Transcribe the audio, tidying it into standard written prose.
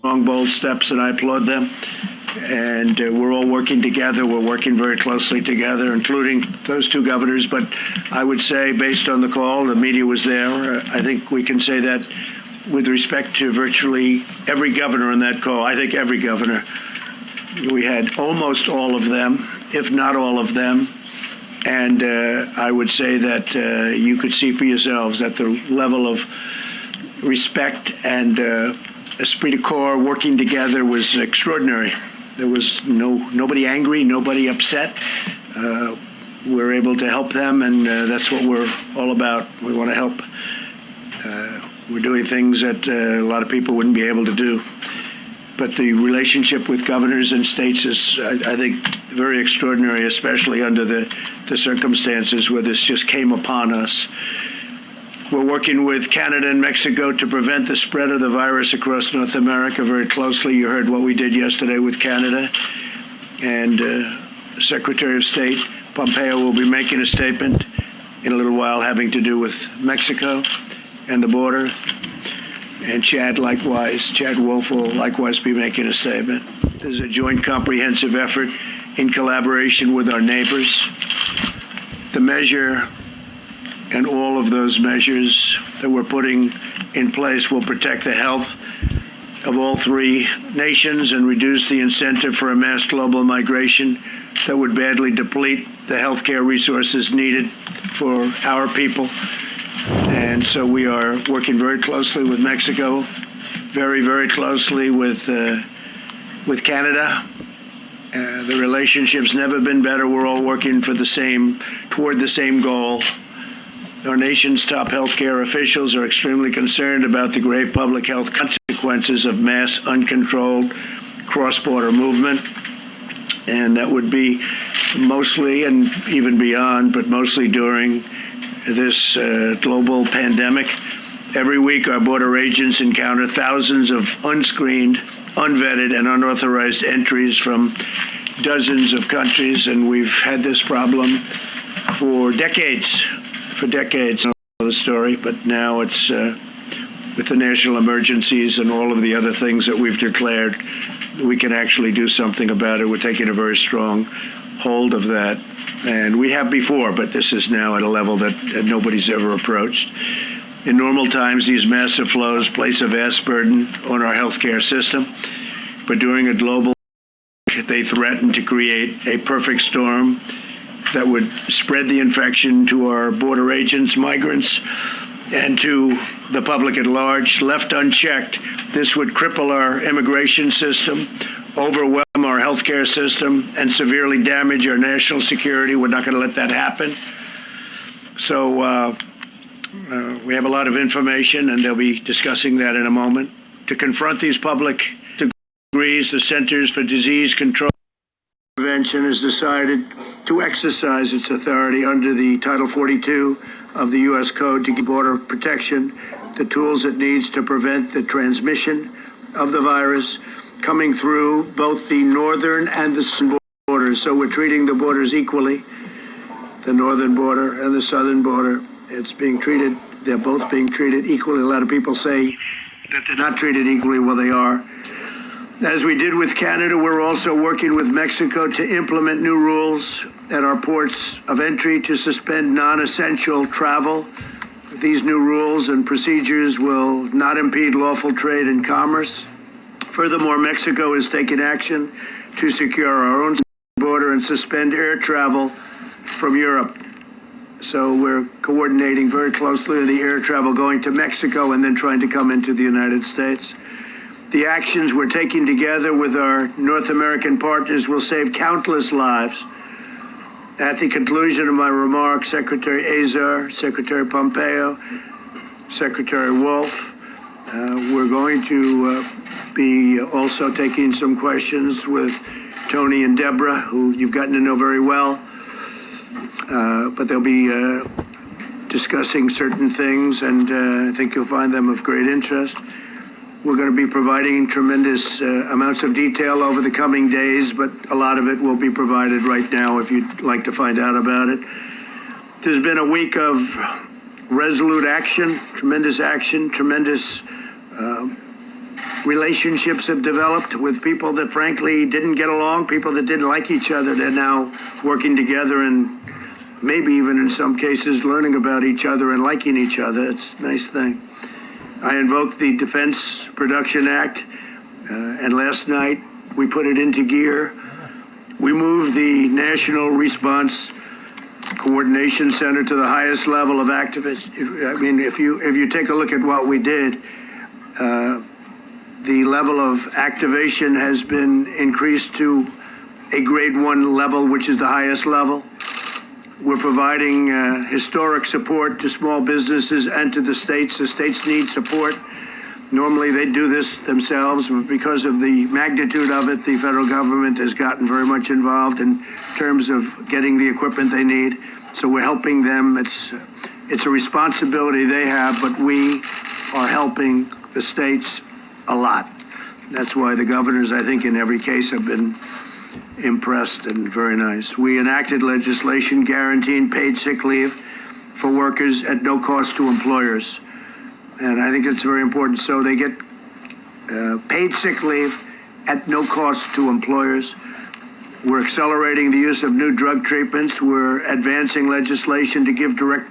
strong, bold steps, and I applaud them. And we're all working together. We're working very closely together, including those two governors. But I would say, based on the call, the media was there. I think we can say that with respect to virtually every governor on that call. I think every governor. We had almost all of them, if not all of them. And I would say that you could see for yourselves that the level of respect and esprit de corps working together was extraordinary. There was nobody angry, nobody upset. We're able to help them, and that's what we're all about. We want to help. We're doing things that a lot of people wouldn't be able to do. But the relationship with governors and states is, I think, very extraordinary, especially under the circumstances where this just came upon us. We're working with Canada and Mexico to prevent the spread of the virus across North America very closely. You heard what we did yesterday with Canada. And Secretary of State Pompeo will be making a statement in a little while having to do with Mexico and the border. And Chad Wolf will likewise be making a statement. There's a joint comprehensive effort in collaboration with our neighbors. The measure and all of those measures that we're putting in place will protect the health of all three nations and reduce the incentive for a mass global migration that would badly deplete the healthcare resources needed for our people. And so we are working very closely with Mexico, very, very closely with Canada. The relationship's never been better. We're all working toward the same goal. Our nation's top healthcare officials are extremely concerned about the grave public health consequences of mass, uncontrolled cross-border movement. And that would be mostly, and even beyond, but mostly during this global pandemic. Every week, our border agents encounter thousands of unscreened, unvetted, and unauthorized entries from dozens of countries, and we've had this problem for decades. I know the story, but now it's with the national emergencies and all of the other things that we've declared, we can actually do something about it. We're taking a very strong hold of that. And we have before, but this is now at a level that nobody's ever approached. In normal times, these massive flows place a vast burden on our healthcare system. But during a global, they threaten to create a perfect storm that would spread the infection to our border agents, migrants, and to the public at large. Left unchecked, this would cripple our immigration system, overwhelm our healthcare system, and severely damage our national security. We're not going to let that happen. So we have a lot of information, and they'll be discussing that in a moment. To confront these public degrees, the Centers for Disease Control and Prevention has decided to exercise its authority under the Title 42 of the U.S. Code to give border protection the tools it needs to prevent the transmission of the virus coming through both the northern and the southern borders. So we're treating the borders equally, the northern border and the southern border. They're both being treated equally. A lot of people say that they're not treated equally. Well, they are. As we did with Canada, we're also working with Mexico to implement new rules at our ports of entry to suspend non-essential travel. These new rules and procedures will not impede lawful trade and commerce. Furthermore, Mexico has taken action to secure our own border and suspend air travel from Europe. So we're coordinating very closely with the air travel going to Mexico and then trying to come into the United States. The actions we're taking together with our North American partners will save countless lives. At the conclusion of my remarks, Secretary Azar, Secretary Pompeo, Secretary Wolf, we're going to be also taking some questions with Tony and Deborah, who you've gotten to know very well. But they'll be discussing certain things, and I think you'll find them of great interest. We're going to be providing tremendous amounts of detail over the coming days, but a lot of it will be provided right now if you'd like to find out about it. There's been a week of resolute action, tremendous Relationships have developed with people that frankly didn't get along, people that didn't like each other. They're now working together and maybe even in some cases learning about each other and liking each other. It's a nice thing. I invoked the Defense Production Act, and last night we put it into gear. We moved the National Response Coordination Center to the highest level of activists. I mean, if you take a look at what we did, the level of activation has been increased to a grade 1 level, which is the highest level. We're providing historic support to small businesses and to the states. The states need support. Normally they do this themselves, but because of the magnitude of it, the federal government has gotten very much involved in terms of getting the equipment they need. So we're helping them. It's a responsibility they have, but we are helping the states a lot. That's why the governors, I think, in every case have been impressed and very nice. We enacted legislation guaranteeing paid sick leave for workers at no cost to employers. And I think it's very important. So they get paid sick leave at no cost to employers. We're accelerating the use of new drug treatments. We're advancing legislation to give direct pay